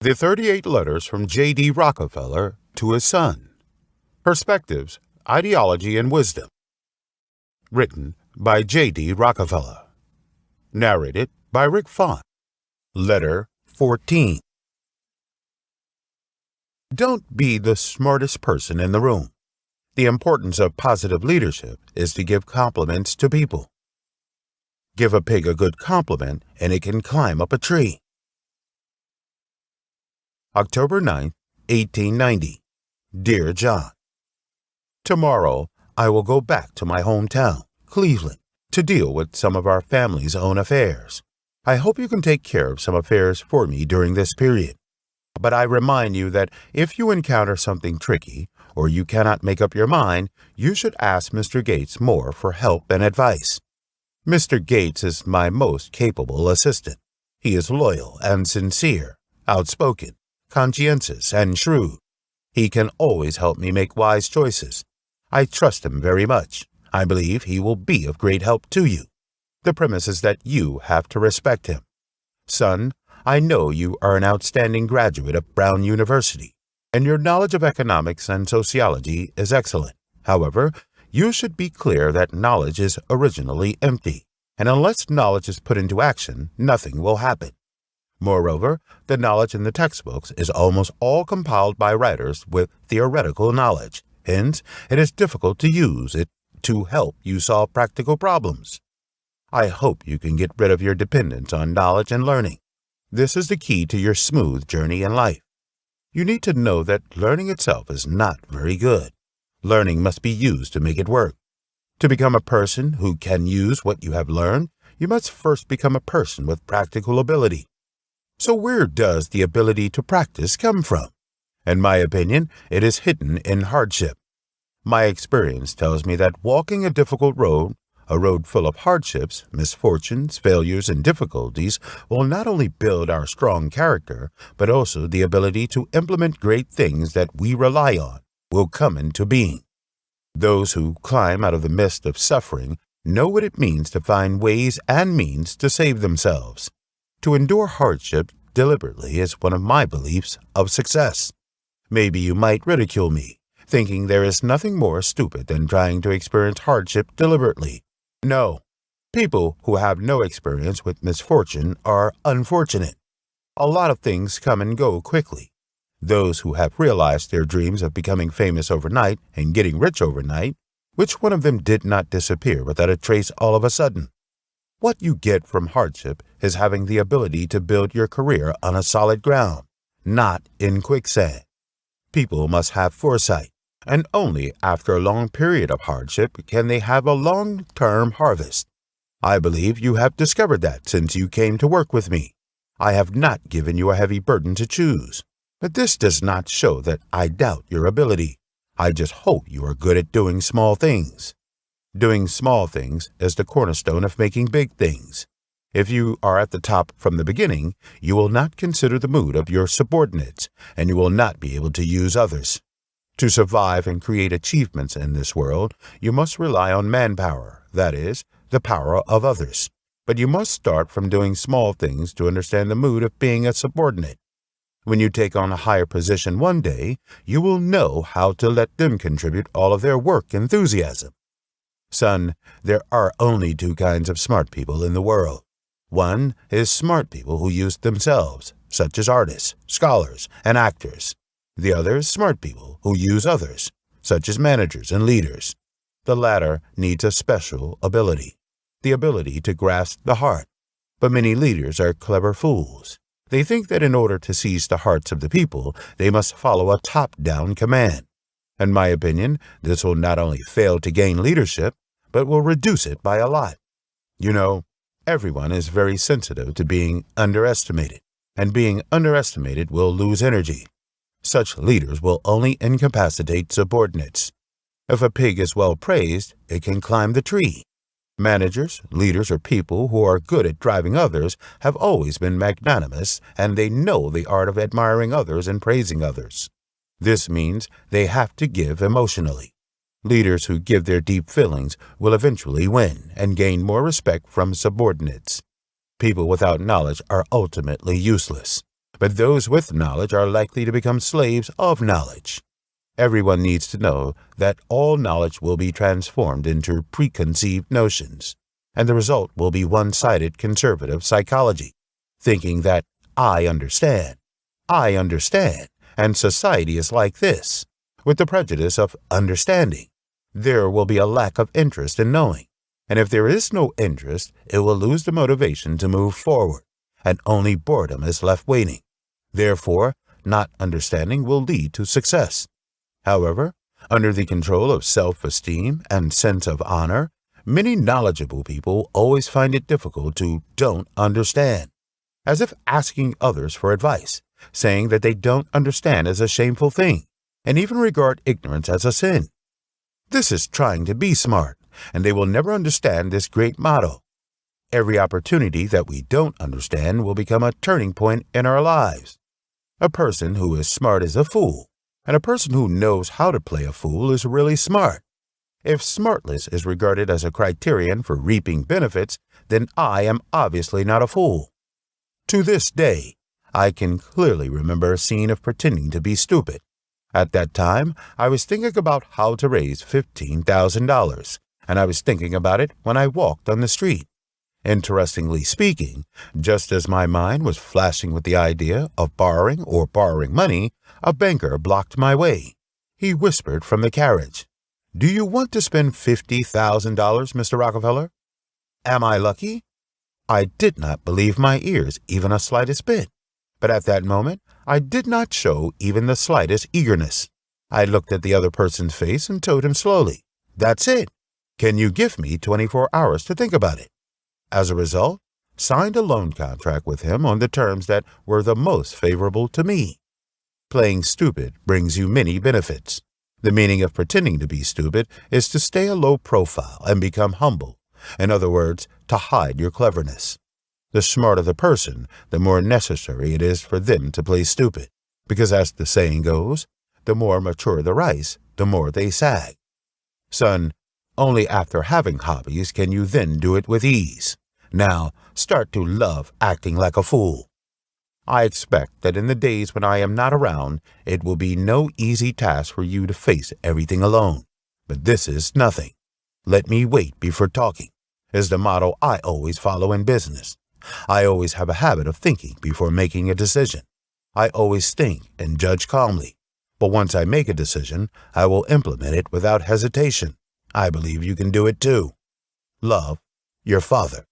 The 38 Letters from J.D. Rockefeller to his son. Perspectives, Ideology, and Wisdom. Written by J.D. Rockefeller. Narrated by Rick Font. Letter 14. Don't be the smartest person in the room. The importance of positive leadership is to give compliments to people. Give a pig a good compliment and it can climb up a tree. October 9, 1890. Dear John, tomorrow I will go back to my hometown, Cleveland, to deal with some of our family's own affairs. I hope you can take care of some affairs for me during this period. But I remind you that if you encounter something tricky or you cannot make up your mind, you should ask Mr. Gates more for help and advice. Mr. Gates is my most capable assistant. He is loyal and sincere, outspoken, conscientious, and shrewd. He can always help me make wise choices. I trust him very much. I believe he will be of great help to you. The premise is that you have to respect him. Son, I know you are an outstanding graduate of Brown University, and your knowledge of economics and sociology is excellent. However, you should be clear that knowledge is originally empty, and unless knowledge is put into action, nothing will happen. Moreover, the knowledge in the textbooks is almost all compiled by writers with theoretical knowledge. Hence, it is difficult to use it to help you solve practical problems. I hope you can get rid of your dependence on knowledge and learning. This is the key to your smooth journey in life. You need to know that learning itself is not very good. Learning must be used to make it work. To become a person who can use what you have learned, you must first become a person with practical ability. So where does the ability to practice come from? In my opinion, it is hidden in hardship. My experience tells me that walking a difficult road, a road full of hardships, misfortunes, failures, and difficulties, will not only build our strong character, but also the ability to implement great things that we rely on will come into being. Those who climb out of the mist of suffering know what it means to find ways and means to save themselves. To endure hardship deliberately is one of my beliefs of success. Maybe you might ridicule me, thinking there is nothing more stupid than trying to experience hardship deliberately. No, people who have no experience with misfortune are unfortunate. A lot of things come and go quickly. Those who have realized their dreams of becoming famous overnight and getting rich overnight, which one of them did not disappear without a trace all of a sudden? What you get from hardship is having the ability to build your career on a solid ground, not in quicksand. People must have foresight, and only after a long period of hardship can they have a long-term harvest. I believe you have discovered that since you came to work with me. I have not given you a heavy burden to choose, but this does not show that I doubt your ability. I just hope you are good at doing small things. Doing small things is the cornerstone of making big things. If you are at the top from the beginning, you will not consider the mood of your subordinates, and you will not be able to use others. To survive and create achievements in this world, you must rely on manpower, that is, the power of others. But you must start from doing small things to understand the mood of being a subordinate. When you take on a higher position one day, you will know how to let them contribute all of their work enthusiasm. Son, there are only two kinds of smart people in the world. One is smart people who use themselves, such as artists, scholars, and actors. The other is smart people who use others, such as managers and leaders. The latter needs a special ability, the ability to grasp the heart. But many leaders are clever fools. They think that in order to seize the hearts of the people, they must follow a top-down command. In my opinion, this will not only fail to gain leadership, but will reduce it by a lot. You know, everyone is very sensitive to being underestimated, and being underestimated will lose energy. Such leaders will only incapacitate subordinates. If a pig is well praised, it can climb the tree. Managers, leaders, or people who are good at driving others have always been magnanimous, and they know the art of admiring others and praising others. This means they have to give emotionally. Leaders who give their deep feelings will eventually win and gain more respect from subordinates. People without knowledge are ultimately useless. but those with knowledge are likely to become slaves of knowledge. Everyone needs to know that all knowledge will be transformed into preconceived notions, and the result will be one-sided conservative psychology, thinking that I understand, and society is like this, with the prejudice of understanding. There will be a lack of interest in knowing, and if there is no interest, it will lose the motivation to move forward, and only boredom is left waiting. Therefore, not understanding will lead to success. However, under the control of self-esteem and sense of honor, many knowledgeable people always find it difficult to don't understand, as if asking others for advice, saying that they don't understand is a shameful thing, and even regard ignorance as a sin. This is trying to be smart, and they will never understand this great motto. Every opportunity that we don't understand will become a turning point in our lives. A person who is smart is a fool, and a person who knows how to play a fool is really smart. If smartness is regarded as a criterion for reaping benefits, then I am obviously not a fool. To this day, I can clearly remember a scene of pretending to be stupid. At that time, I was thinking about how to raise $15,000, and I was thinking about it when I walked on the street. Interestingly speaking, just as my mind was flashing with the idea of borrowing money, a banker blocked my way. He whispered from the carriage, "Do you want to spend $50,000, Mr. Rockefeller?" Am I lucky? I did not believe my ears even a slightest bit, but at that moment I did not show even the slightest eagerness. I looked at the other person's face and told him slowly, "That's it. Can you give me 24 hours to think about it?" As a result, signed a loan contract with him on the terms that were the most favorable to me. Playing stupid brings you many benefits. The meaning of pretending to be stupid is to stay a low profile and become humble. In other words, to hide your cleverness. The smarter the person, the more necessary it is for them to play stupid, because as the saying goes, the more mature the rice, the more they sag. Son, only after having hobbies can you then do it with ease. Now, start to love acting like a fool. I expect that in the days when I am not around, it will be no easy task for you to face everything alone. But this is nothing. Let me wait before talking, is the motto I always follow in business. I always have a habit of thinking before making a decision. I always think and judge calmly. But once I make a decision, I will implement it without hesitation. I believe you can do it too. Love, your father.